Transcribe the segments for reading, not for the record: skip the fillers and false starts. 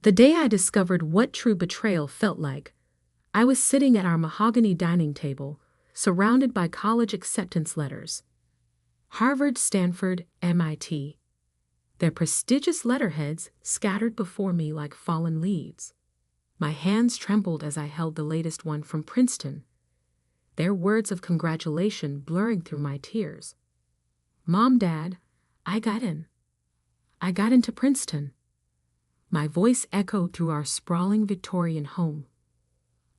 The day I discovered what true betrayal felt like, I was sitting at our mahogany dining table, surrounded by college acceptance letters. Harvard, Stanford, MIT. Their prestigious letterheads scattered before me like fallen leaves. My hands trembled as I held the latest one from Princeton, their words of congratulation blurring through my tears. Mom, Dad, I got in. I got into Princeton. My voice echoed through our sprawling Victorian home,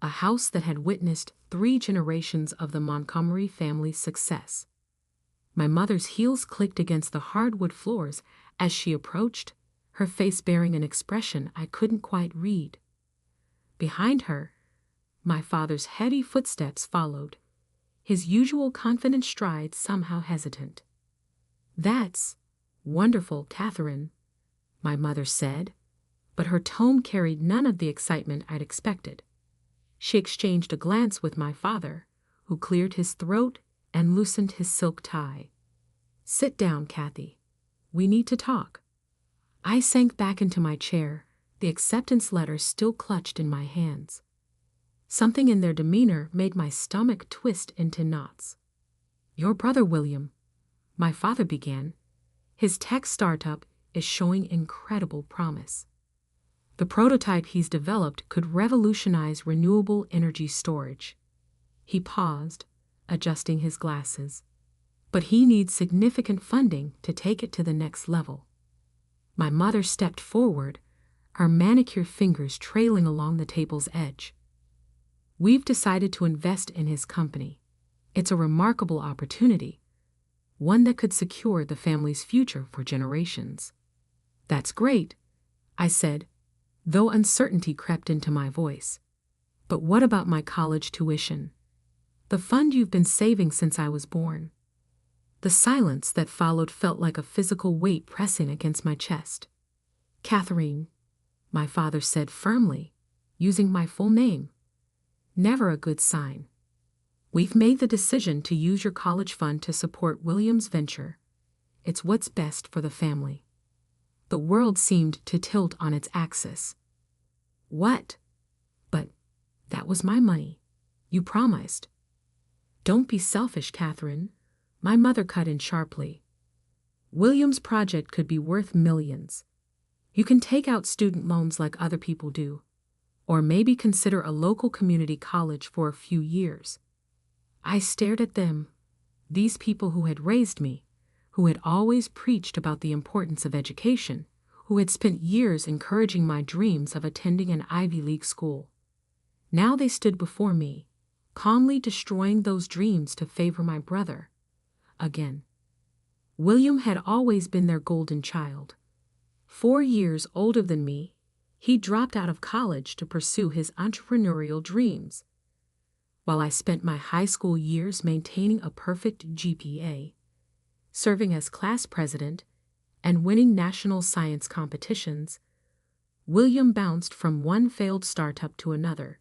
a house that had witnessed 3 generations of the Montgomery family's success. My mother's heels clicked against the hardwood floors as she approached, her face bearing an expression I couldn't quite read. Behind her, my father's heavy footsteps followed, his usual confident stride somehow hesitant. "That's wonderful, Catherine," my mother said, but her tone carried none of the excitement I'd expected. She exchanged a glance with my father, who cleared his throat and loosened his silk tie. "Sit down, Kathy. We need to talk." I sank back into my chair, the acceptance letter still clutched in my hands. Something in their demeanor made my stomach twist into knots. "Your brother William," my father began, "his tech startup is showing incredible promise. The prototype he's developed could revolutionize renewable energy storage." He paused, adjusting his glasses. "But he needs significant funding to take it to the next level." My mother stepped forward, her manicured fingers trailing along the table's edge. "We've decided to invest in his company. It's a remarkable opportunity, one that could secure the family's future for generations." "That's great," I said, though uncertainty crept into my voice. "But what about my college tuition? The fund you've been saving since I was born?" The silence that followed felt like a physical weight pressing against my chest. "Catherine," my father said firmly, using my full name. "Never a good sign. We've made the decision to use your college fund to support William's venture. It's what's best for the family." The world seemed to tilt on its axis. "What?" "But that was my money. You promised." "Don't be selfish, Catherine," my mother cut in sharply. "William's project could be worth millions. You can take out student loans like other people do, or maybe consider a local community college for a few years." I stared at them, these people who had raised me, who had always preached about the importance of education, who had spent years encouraging my dreams of attending an Ivy League school. Now they stood before me, calmly destroying those dreams to favor my brother. Again. William had always been their golden child. 4 years older than me, he dropped out of college to pursue his entrepreneurial dreams, while I spent my high school years maintaining a perfect GPA, serving as class president, and winning national science competitions. William bounced from one failed startup to another,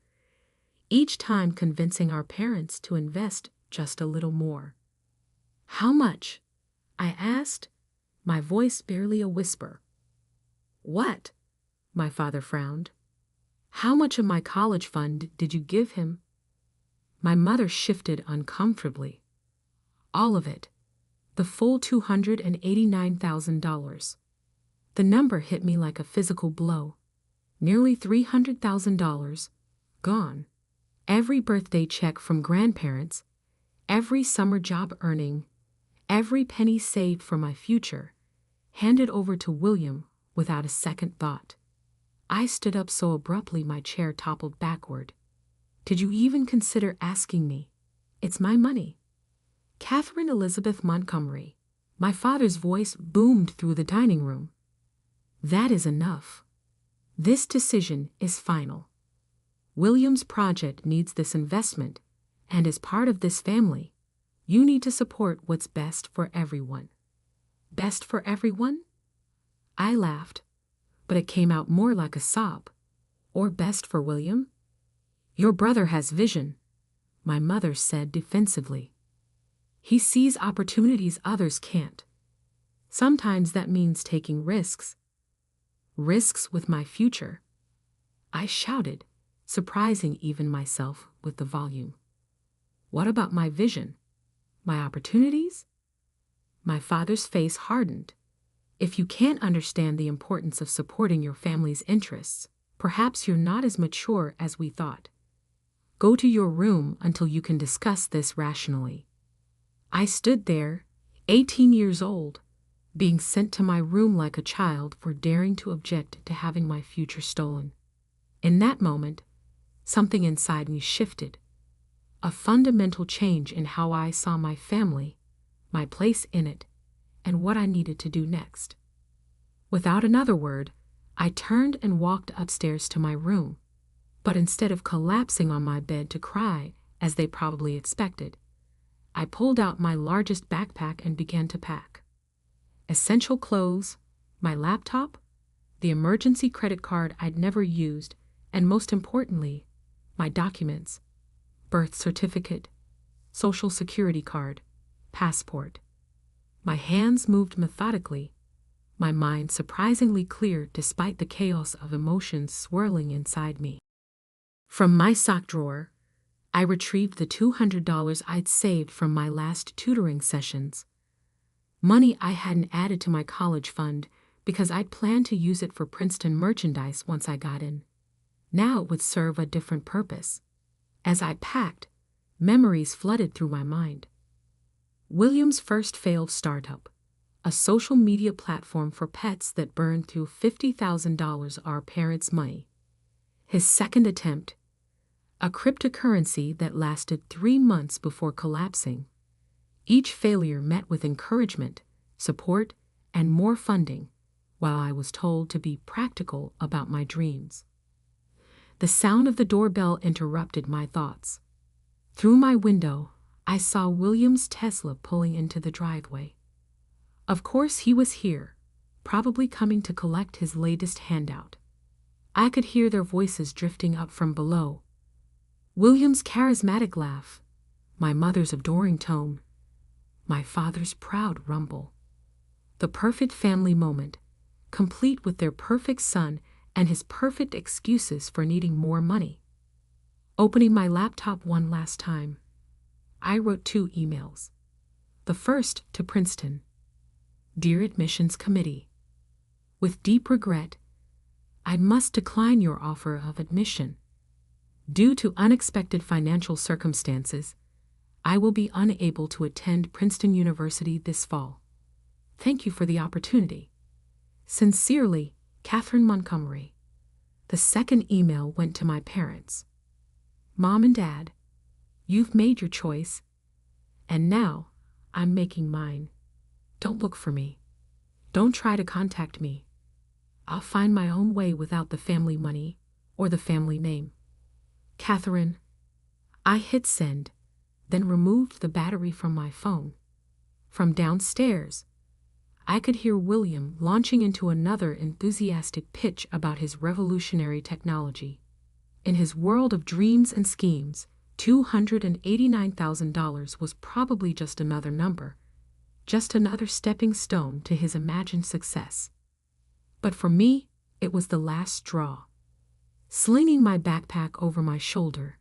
each time convincing our parents to invest just a little more. "How much?" I asked, my voice barely a whisper. "What?" my father frowned. "How much of my college fund did you give him?" My mother shifted uncomfortably. "All of it. The full $289,000. The number hit me like a physical blow. Nearly $300,000 gone. Every birthday check from grandparents, every summer job earning, every penny saved for my future, handed over to William without a second thought." I stood up so abruptly my chair toppled backward. "Did you even consider asking me? It's my money." "Catherine Elizabeth Montgomery," my father's voice boomed through the dining room. "That is enough. This decision is final. William's project needs this investment, and as part of this family, you need to support what's best for everyone." "Best for everyone?" I laughed, but it came out more like a sob. "Or best for William?" "Your brother has vision," my mother said defensively. "He sees opportunities others can't. Sometimes that means taking risks. Risks with my future, I shouted, surprising even myself with the volume. What about my vision? My opportunities? My father's face hardened. If you can't understand the importance of supporting your family's interests, perhaps you're not as mature as we thought. Go to your room until you can discuss this rationally. I stood there, 18 years old, being sent to my room like a child for daring to object to having my future stolen. In that moment, something inside me shifted. A fundamental change in how I saw my family, my place in it, and what I needed to do next. Without another word, I turned and walked upstairs to my room. But instead of collapsing on my bed to cry, as they probably expected, I pulled out my largest backpack and began to pack. Essential clothes, my laptop, the emergency credit card I'd never used, and most importantly, my documents, birth certificate, social security card, passport. My hands moved methodically, my mind surprisingly clear despite the chaos of emotions swirling inside me. From my sock drawer, I retrieved the $200 I'd saved from my last tutoring sessions. Money I hadn't added to my college fund because I'd planned to use it for Princeton merchandise once I got in. Now it would serve a different purpose. As I packed, memories flooded through my mind. William's first failed startup, a social media platform for pets that burned through $50,000 our parents' money. His second attempt, a cryptocurrency that lasted 3 months before collapsing. Each failure met with encouragement, support, and more funding, while I was told to be practical about my dreams. The sound of the doorbell interrupted my thoughts. Through my window, I saw William's Tesla pulling into the driveway. Of course he was here, probably coming to collect his latest handout. I could hear their voices drifting up from below. William's charismatic laugh, my mother's adoring tone, my father's proud rumble. The perfect family moment, complete with their perfect son and his perfect excuses for needing more money. Opening my laptop one last time, I wrote 2 emails. The first to Princeton. Dear Admissions Committee, with deep regret, I must decline your offer of admission. Due to unexpected financial circumstances, I will be unable to attend Princeton University this fall. Thank you for the opportunity. Sincerely, Catherine Montgomery. The second email went to my parents. Mom and Dad, you've made your choice, and now I'm making mine. Don't look for me. Don't try to contact me. I'll find my own way without the family money or the family name. Catherine. I hit send, then removed the battery from my phone. From downstairs, I could hear William launching into another enthusiastic pitch about his revolutionary technology. In his world of dreams and schemes, $289,000 was probably just another number, just another stepping stone to his imagined success. But for me, it was the last straw. Slinging my backpack over my shoulder,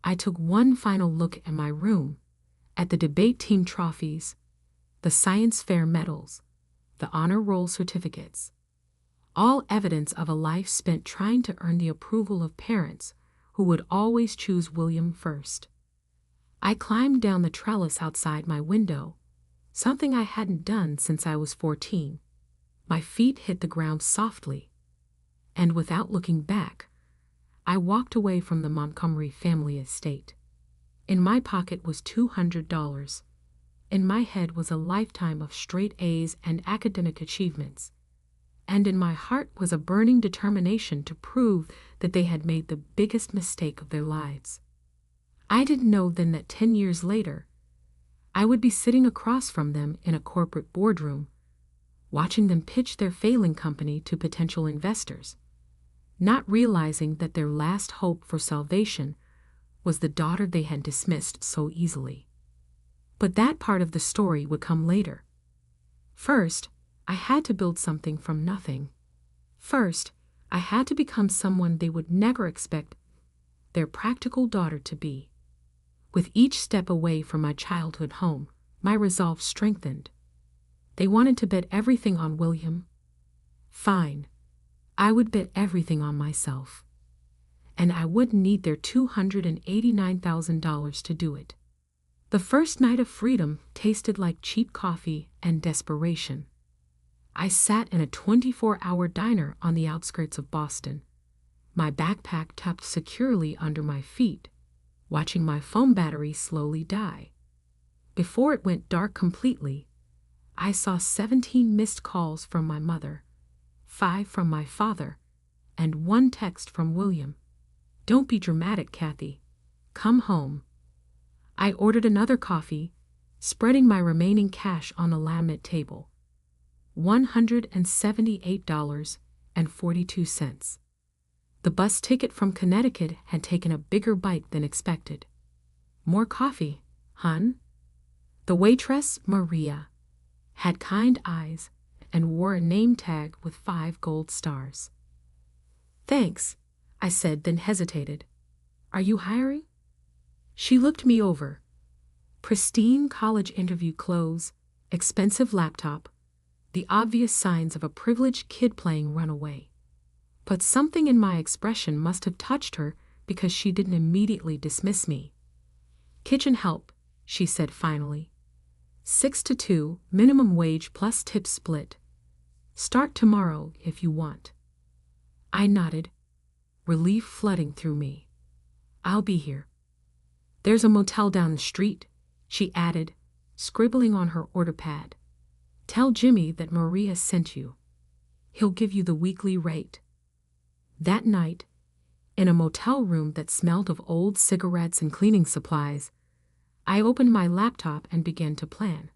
I took one final look at my room, at the debate team trophies, the science fair medals, the honor roll certificates, all evidence of a life spent trying to earn the approval of parents who would always choose William first. I climbed down the trellis outside my window, something I hadn't done since I was 14. My feet hit the ground softly, and without looking back, I walked away from the Montgomery family estate. In my pocket was $200. In my head was a lifetime of straight A's and academic achievements. And in my heart was a burning determination to prove that they had made the biggest mistake of their lives. I didn't know then that 10 years later, I would be sitting across from them in a corporate boardroom, watching them pitch their failing company to potential investors, not realizing that their last hope for salvation was the daughter they had dismissed so easily. But that part of the story would come later. First, I had to build something from nothing. First, I had to become someone they would never expect their practical daughter to be. With each step away from my childhood home, my resolve strengthened. They wanted to bet everything on William. Fine. I would bet everything on myself. And I wouldn't need their $289,000 to do it. The first night of freedom tasted like cheap coffee and desperation. I sat in a 24-hour diner on the outskirts of Boston, my backpack tucked securely under my feet, watching my phone battery slowly die. Before it went dark completely, I saw 17 missed calls from my mother, 5 from my father, and 1 text from William. "Don't be dramatic, Kathy. Come home." I ordered another coffee, spreading my remaining cash on the laminate table. $178.42. The bus ticket from Connecticut had taken a bigger bite than expected. "More coffee, hun?" The waitress, Maria, had kind eyes and wore a name tag with 5 gold stars. "Thanks," I said, then hesitated. "Are you hiring?" She looked me over. Pristine college interview clothes, expensive laptop, the obvious signs of a privileged kid playing runaway. But something in my expression must have touched her because she didn't immediately dismiss me. "Kitchen help," she said finally. 6 to 2, minimum wage plus tip split. "Start tomorrow if you want." I nodded, relief flooding through me. "I'll be here." "There's a motel down the street," she added, scribbling on her order pad. "Tell Jimmy that Maria sent you. He'll give you the weekly rate." That night, in a motel room that smelled of old cigarettes and cleaning supplies, I opened my laptop and began to plan.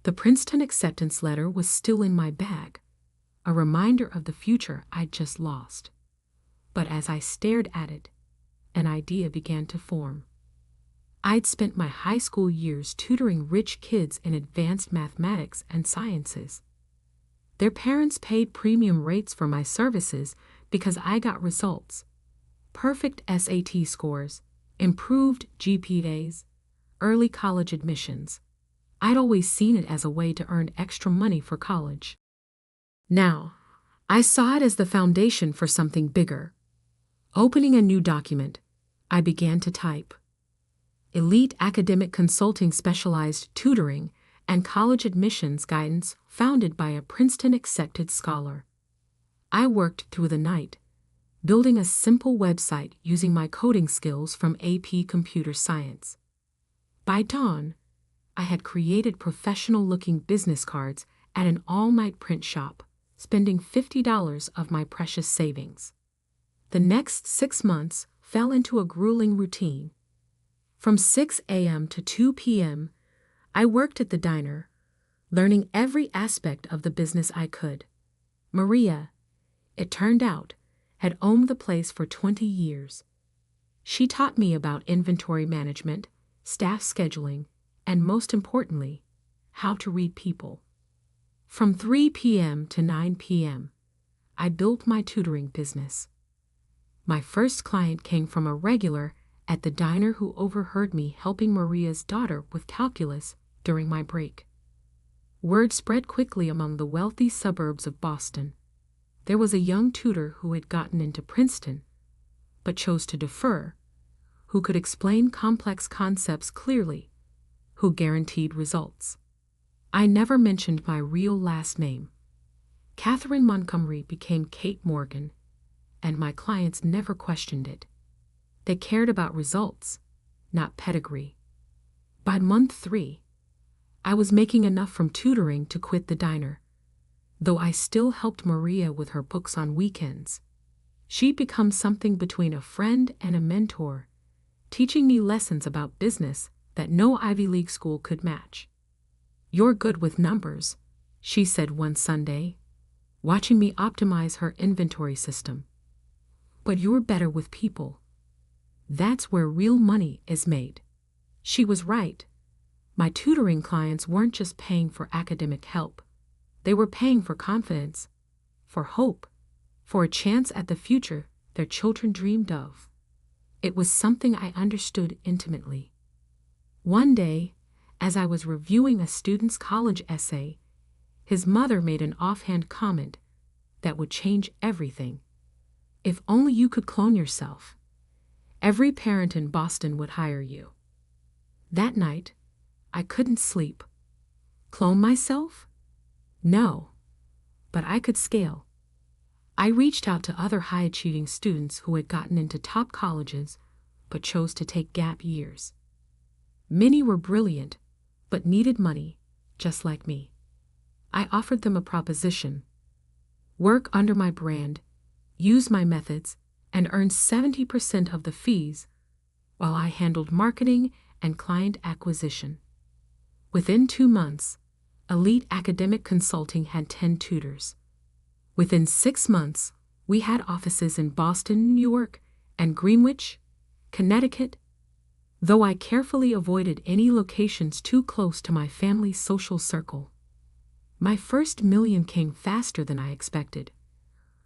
The Princeton acceptance letter was still in my bag, a reminder of the future I'd just lost. But as I stared at it, an idea began to form. I'd spent my high school years tutoring rich kids in advanced mathematics and sciences. Their parents paid premium rates for my services because I got results: perfect SAT scores, improved GPAs, early college admissions. I'd always seen it as a way to earn extra money for college. Now, I saw it as the foundation for something bigger. Opening a new document, I began to type: Elite Academic Consulting Specialized Tutoring and College Admissions Guidance founded by a Princeton-accepted scholar. I worked through the night, building a simple website using my coding skills from AP Computer Science. By dawn, I had created professional-looking business cards at an all-night print shop, spending $50 of my precious savings. The next 6 months fell into a grueling routine. From 6 a.m. to 2 p.m., I worked at the diner, learning every aspect of the business I could. Maria, it turned out, had owned the place for 20 years. She taught me about inventory management, staff scheduling, and most importantly, how to read people. From 3 p.m. to 9 p.m., I built my tutoring business. My first client came from a regular at the diner who overheard me helping Maria's daughter with calculus during my break. Word spread quickly among the wealthy suburbs of Boston. There was a young tutor who had gotten into Princeton, but chose to defer, who could explain complex concepts clearly, who guaranteed results. I never mentioned my real last name. Catherine Montgomery became Kate Morgan, and my clients never questioned it. They cared about results, not pedigree. By month 3, I was making enough from tutoring to quit the diner, though I still helped Maria with her books on weekends. She'd become something between a friend and a mentor, teaching me lessons about business that no Ivy League school could match. "You're good with numbers," she said one Sunday, watching me optimize her inventory system. "But you're better with people. That's where real money is made." She was right. My tutoring clients weren't just paying for academic help. They were paying for confidence, for hope, for a chance at the future their children dreamed of. It was something I understood intimately. One day, as I was reviewing a student's college essay, his mother made an offhand comment that would change everything. If only you could clone yourself. Every parent in Boston would hire you. That night, I couldn't sleep. Clone myself? No, but I could scale. I reached out to other high-achieving students who had gotten into top colleges but chose to take gap years. Many were brilliant, but needed money, just like me. I offered them a proposition: work under my brand, use my methods, and earn 70% of the fees while I handled marketing and client acquisition. Within 2 months, Elite Academic Consulting had 10 tutors. Within 6 months, we had offices in Boston, New York, and Greenwich, Connecticut, though I carefully avoided any locations too close to my family's social circle. My first million came faster than I expected,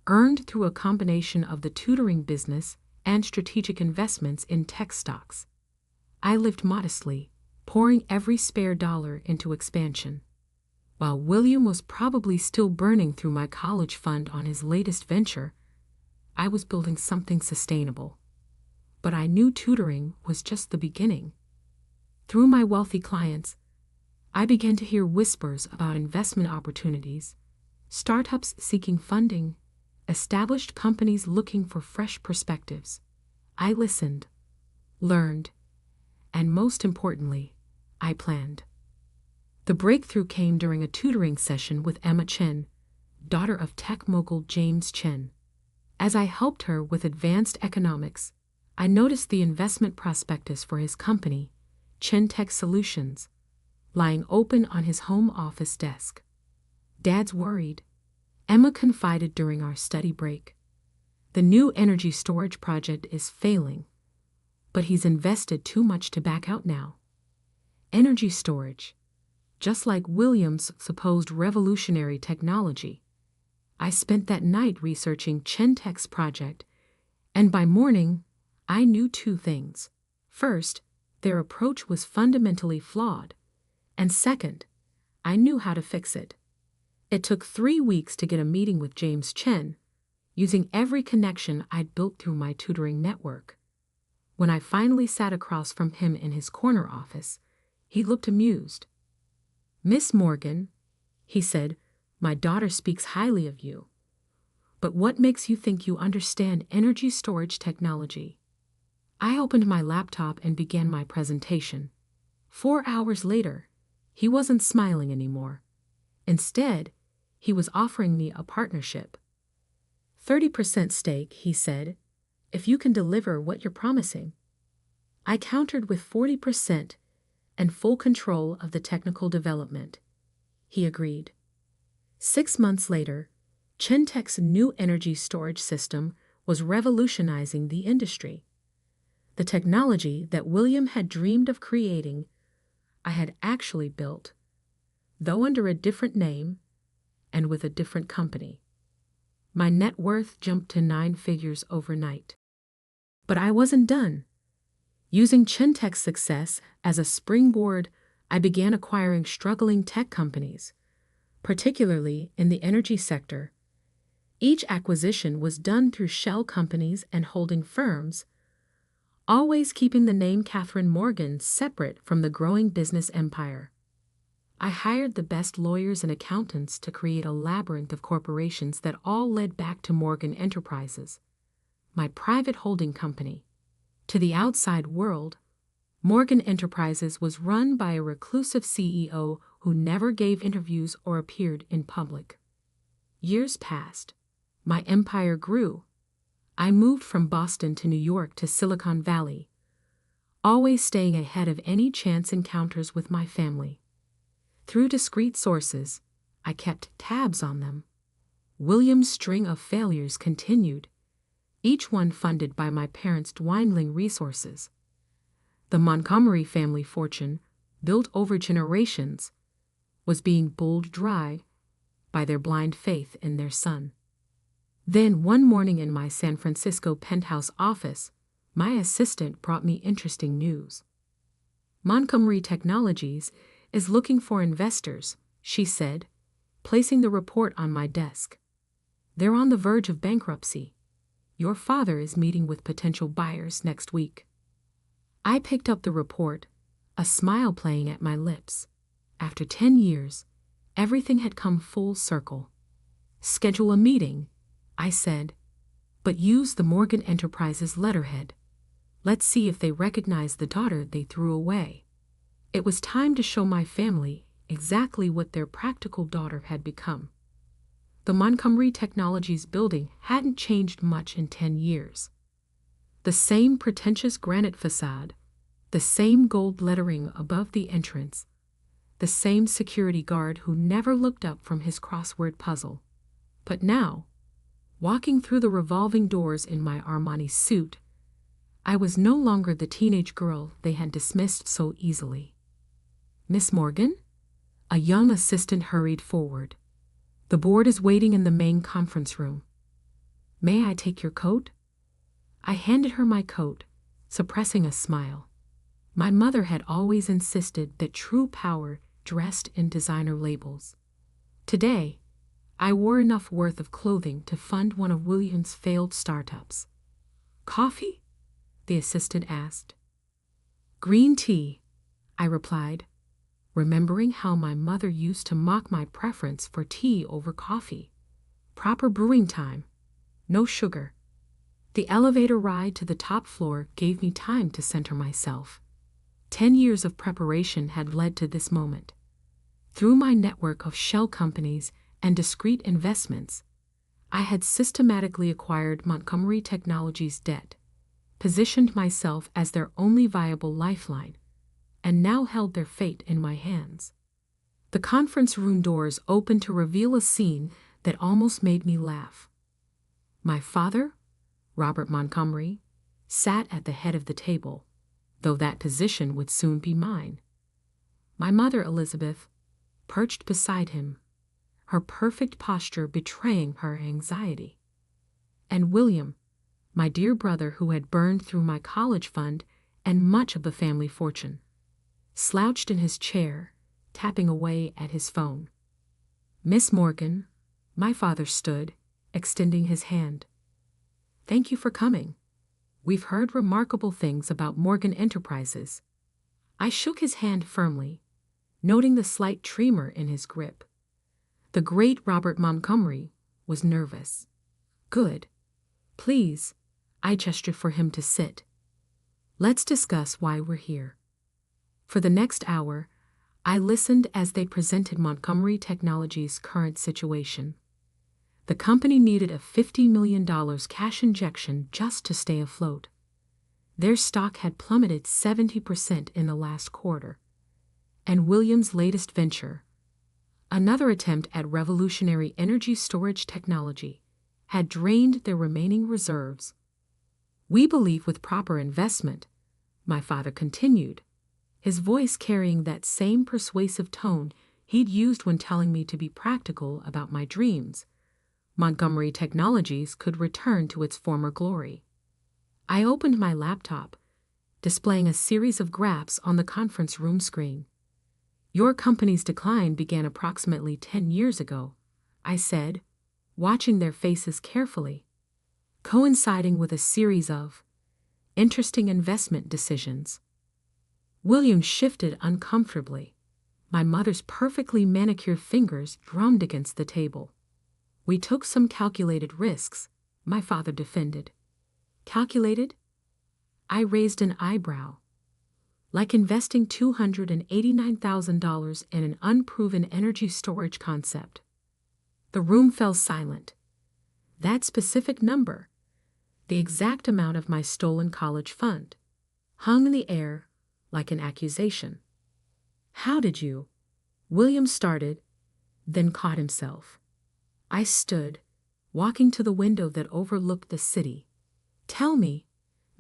earned through a combination of the tutoring business and strategic investments in tech stocks. I lived modestly, pouring every spare dollar into expansion. While William was probably still burning through my college fund on his latest venture, I was building something sustainable. But I knew tutoring was just the beginning. Through my wealthy clients, I began to hear whispers about investment opportunities, startups seeking funding, established companies looking for fresh perspectives. I listened, learned, and most importantly, I planned. The breakthrough came during a tutoring session with Emma Chen, daughter of tech mogul James Chen. As I helped her with advanced economics, I noticed the investment prospectus for his company, Chen Tech Solutions, lying open on his home office desk. "Dad's worried," Emma confided during our study break. "The new energy storage project is failing, but he's invested too much to back out now." Energy storage, just like William's supposed revolutionary technology. I spent that night researching Chen Tech's project, and by morning, I knew 2 things. First, their approach was fundamentally flawed, and second, I knew how to fix it. It took 3 weeks to get a meeting with James Chen, using every connection I'd built through my tutoring network. When I finally sat across from him in his corner office, he looked amused. "Miss Morgan," he said, "my daughter speaks highly of you. But what makes you think you understand energy storage technology?" I opened my laptop and began my presentation. 4 hours later, he wasn't smiling anymore. Instead, he was offering me a partnership. 30% stake, he said, if you can deliver what you're promising. I countered with 40% and full control of the technical development. He agreed. 6 months later, Chen Tech's new energy storage system was revolutionizing the industry. The technology that William had dreamed of creating, I had actually built, though under a different name and with a different company. My net worth jumped to 9 figures overnight. But I wasn't done. Using Chen Tech's success as a springboard, I began acquiring struggling tech companies, particularly in the energy sector. Each acquisition was done through shell companies and holding firms, always keeping the name Catherine Morgan separate from the growing business empire. I hired the best lawyers and accountants to create a labyrinth of corporations that all led back to Morgan Enterprises, my private holding company. To the outside world, Morgan Enterprises was run by a reclusive CEO who never gave interviews or appeared in public. Years passed. My empire grew. I moved from Boston to New York to Silicon Valley, always staying ahead of any chance encounters with my family. Through discreet sources, I kept tabs on them. William's string of failures continued, each one funded by my parents' dwindling resources. The Montgomery family fortune, built over generations, was being bulled dry by their blind faith in their son. Then one morning in my San Francisco penthouse office, my assistant brought me interesting news. Montgomery Technologies is looking for investors, she said, placing the report on my desk. They're on the verge of bankruptcy. Your father is meeting with potential buyers next week. I picked up the report, a smile playing at my lips. After 10 years, everything had come full circle. Schedule a meeting, I said, but use the Morgan Enterprises letterhead. Let's see if they recognize the daughter they threw away. It was time to show my family exactly what their practical daughter had become. The Montgomery Technologies building hadn't changed much in 10 years. The same pretentious granite facade, the same gold lettering above the entrance, the same security guard who never looked up from his crossword puzzle. But now, walking through the revolving doors in my Armani suit, I was no longer the teenage girl they had dismissed so easily. Miss Morgan? A young assistant hurried forward. The board is waiting in the main conference room. May I take your coat? I handed her my coat, suppressing a smile. My mother had always insisted that true power dressed in designer labels. Today, I wore enough worth of clothing to fund one of William's failed startups. Coffee? The assistant asked. Green tea, I replied, remembering how my mother used to mock my preference for tea over coffee. Proper brewing time, no sugar. The elevator ride to the top floor gave me time to center myself. 10 years of preparation had led to this moment. Through my network of shell companies and discrete investments, I had systematically acquired Montgomery Technologies' debt, positioned myself as their only viable lifeline, and now held their fate in my hands. The conference room doors opened to reveal a scene that almost made me laugh. My father, Robert Montgomery, sat at the head of the table, though that position would soon be mine. My mother, Elizabeth, perched beside him, her perfect posture betraying her anxiety. And William, my dear brother who had burned through my college fund and much of the family fortune, slouched in his chair, tapping away at his phone. Miss Morgan, my father stood, extending his hand. Thank you for coming. We've heard remarkable things about Morgan Enterprises. I shook his hand firmly, noting the slight tremor in his grip. The great Robert Montgomery was nervous. Good. Please, I gestured for him to sit. Let's discuss why we're here. For the next hour, I listened as they presented Montgomery Technologies' current situation. The company needed a $50 million cash injection just to stay afloat. Their stock had plummeted 70% in the last quarter. And William's latest venture, another attempt at revolutionary energy storage technology, had drained their remaining reserves. We believe with proper investment, my father continued, his voice carrying that same persuasive tone he'd used when telling me to be practical about my dreams, Montgomery Technologies could return to its former glory. I opened my laptop, displaying a series of graphs on the conference room screen. Your company's decline began approximately 10 years ago, I said, watching their faces carefully, coinciding with a series of interesting investment decisions. William shifted uncomfortably. My mother's perfectly manicured fingers drummed against the table. We took some calculated risks, my father defended. Calculated? I raised an eyebrow. Like investing $289,000 in an unproven energy storage concept. The room fell silent. That specific number, the exact amount of my stolen college fund, hung in the air like an accusation. How did you? William started, then caught himself. I stood, walking to the window that overlooked the city. Tell me,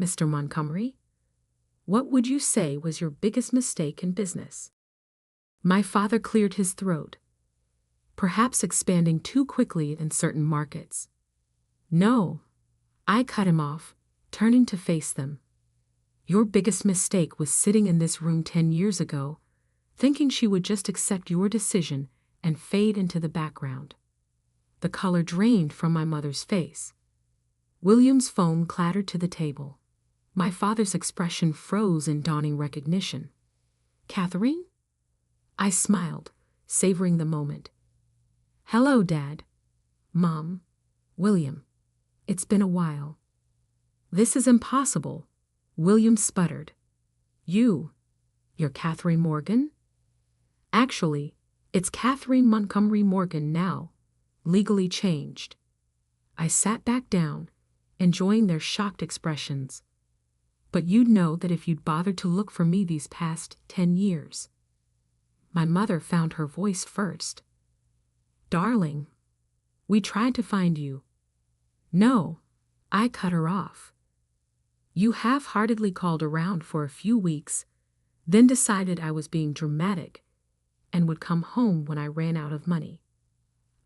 Mr. Montgomery, what would you say was your biggest mistake in business? My father cleared his throat. Perhaps expanding too quickly in certain markets. No, I cut him off, turning to face them. Your biggest mistake was sitting in this room 10 years ago, thinking she would just accept your decision and fade into the background. The color drained from my mother's face. William's phone clattered to the table. My father's expression froze in dawning recognition. Catherine? I smiled, savoring the moment. Hello, Dad. Mom. William. It's been a while. This is impossible, William sputtered. You're Catherine Morgan? Actually, it's Catherine Montgomery Morgan now, legally changed. I sat back down, enjoying their shocked expressions. But you'd know that if you'd bothered to look for me these past 10 years. My mother found her voice first. Darling, we tried to find you. No, I cut her off. You half-heartedly called around for a few weeks, then decided I was being dramatic and would come home when I ran out of money.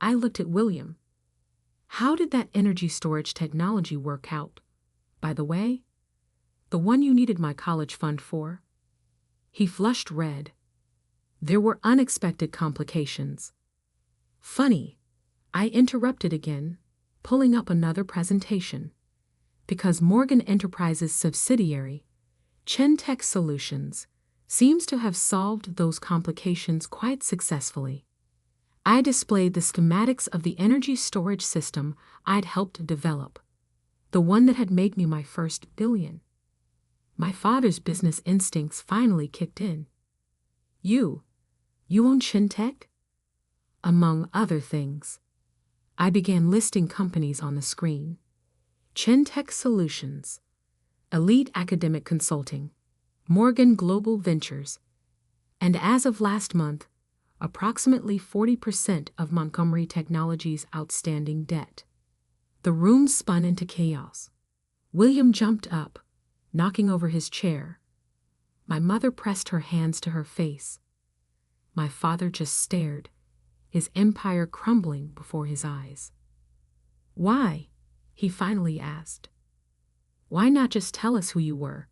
I looked at William. How did that energy storage technology work out, by the way? The one you needed my college fund for? He flushed red. There were unexpected complications. Funny, I interrupted again, pulling up another presentation. Because Morgan Enterprises' subsidiary, Chentech Solutions, seems to have solved those complications quite successfully. I displayed the schematics of the energy storage system I'd helped develop, the one that had made me my first billion. My father's business instincts finally kicked in. You own Chentech? Among other things. I began listing companies on the screen. Chentech Solutions, Elite Academic Consulting, Morgan Global Ventures, and as of last month, approximately 40% of Montgomery Technology's outstanding debt. The room spun into chaos. William jumped up, knocking over his chair. My mother pressed her hands to her face. My father just stared, his empire crumbling before his eyes. Why? He finally asked. Why not just tell us who you were?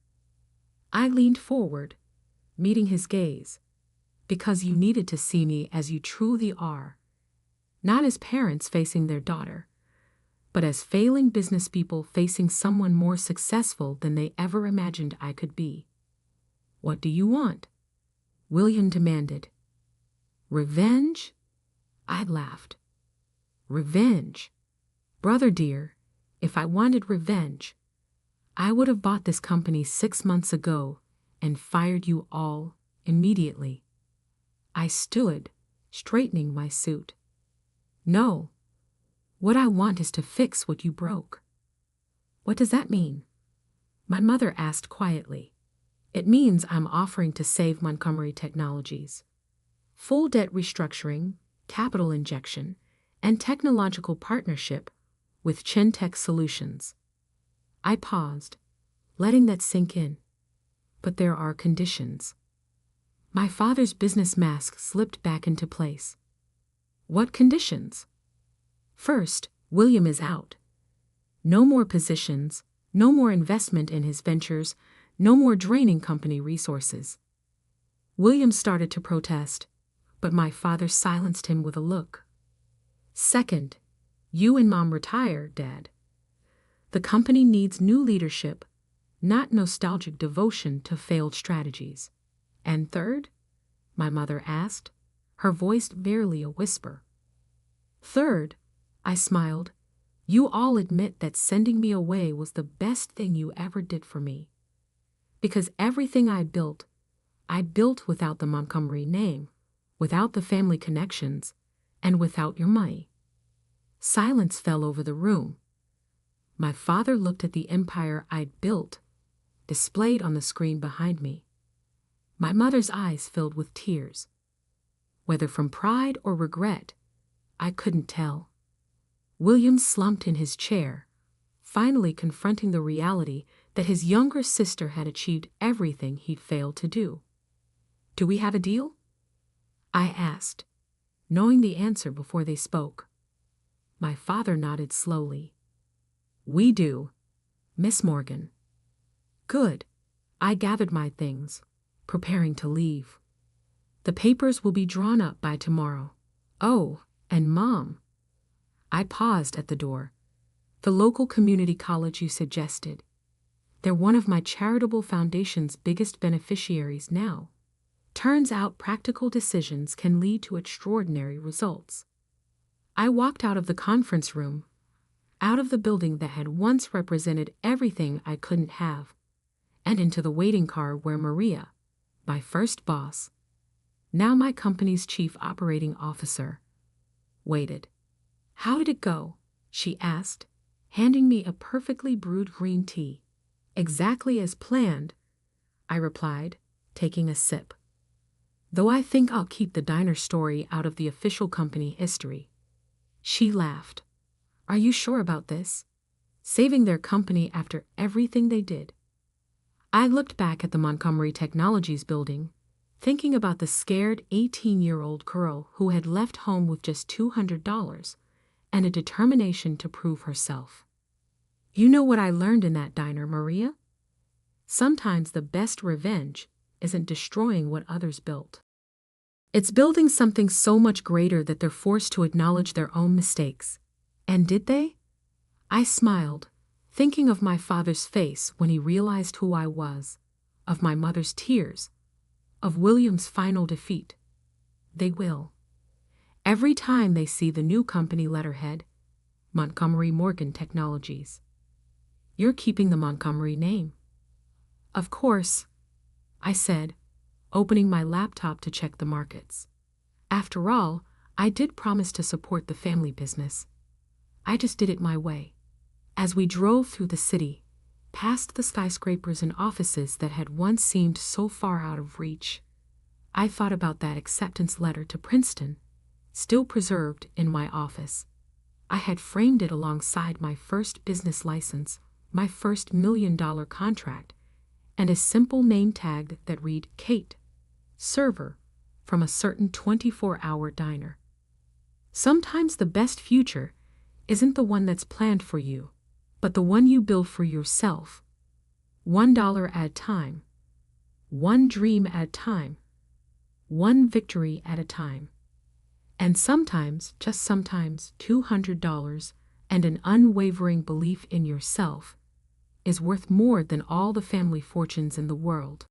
I leaned forward, meeting his gaze. Because you needed to see me as you truly are. Not as parents facing their daughter, but as failing business people facing someone more successful than they ever imagined I could be. What do you want? William demanded. Revenge? I laughed. Revenge? Brother dear, if I wanted revenge, I would have bought this company 6 months ago and fired you all immediately. I stood, straightening my suit. No. What I want is to fix what you broke. What does that mean? My mother asked quietly. It means I'm offering to save Montgomery Technologies. Full debt restructuring, capital injection, and technological partnership with Chentech Solutions. I paused, letting that sink in. But there are conditions. My father's business mask slipped back into place. What conditions? First, William is out. No more positions, no more investment in his ventures, no more draining company resources. William started to protest, but my father silenced him with a look. Second, you and Mom retire, Dad. The company needs new leadership, not nostalgic devotion to failed strategies. And third? My mother asked, her voice barely a whisper. Third, I smiled, you all admit that sending me away was the best thing you ever did for me. Because everything I built without the Montgomery name, without the family connections, and without your money. Silence fell over the room. My father looked at the empire I'd built, displayed on the screen behind me. My mother's eyes filled with tears. Whether from pride or regret, I couldn't tell. William slumped in his chair, finally confronting the reality that his younger sister had achieved everything he'd failed to do. Do we have a deal? I asked, knowing the answer before they spoke. My father nodded slowly. We do, Miss Morgan. Good. I gathered my things, preparing to leave. The papers will be drawn up by tomorrow. Oh, and Mom. I paused at the door. The local community college you suggested. They're one of my charitable foundation's biggest beneficiaries now. Turns out practical decisions can lead to extraordinary results. I walked out of the conference room, out of the building that had once represented everything I couldn't have, and into the waiting car where Maria, my first boss, now my company's chief operating officer, waited. How did it go? She asked, handing me a perfectly brewed green tea. Exactly as planned, I replied, taking a sip. Though I think I'll keep the diner story out of the official company history. She laughed. Are you sure about this? Saving their company after everything they did. I looked back at the Montgomery Technologies building, thinking about the scared 18-year-old girl who had left home with just $200 and a determination to prove herself. You know what I learned in that diner, Maria? Sometimes the best revenge isn't destroying what others built. It's building something so much greater that they're forced to acknowledge their own mistakes. And did they? I smiled, thinking of my father's face when he realized who I was, of my mother's tears, of William's final defeat. They will. Every time they see the new company letterhead, Montgomery Morgan Technologies. You're keeping the Montgomery name. Of course, I said, opening my laptop to check the markets. After all, I did promise to support the family business. I just did it my way. As we drove through the city, past the skyscrapers and offices that had once seemed so far out of reach, I thought about that acceptance letter to Princeton, still preserved in my office. I had framed it alongside my first business license, my first $1 million contract, and a simple name tag that read Kate, server, from a certain 24-hour diner. Sometimes the best future isn't the one that's planned for you, but the one you build for yourself. $1 at a time. One dream at a time. One victory at a time. And sometimes, just sometimes, $200 and an unwavering belief in yourself is worth more than all the family fortunes in the world.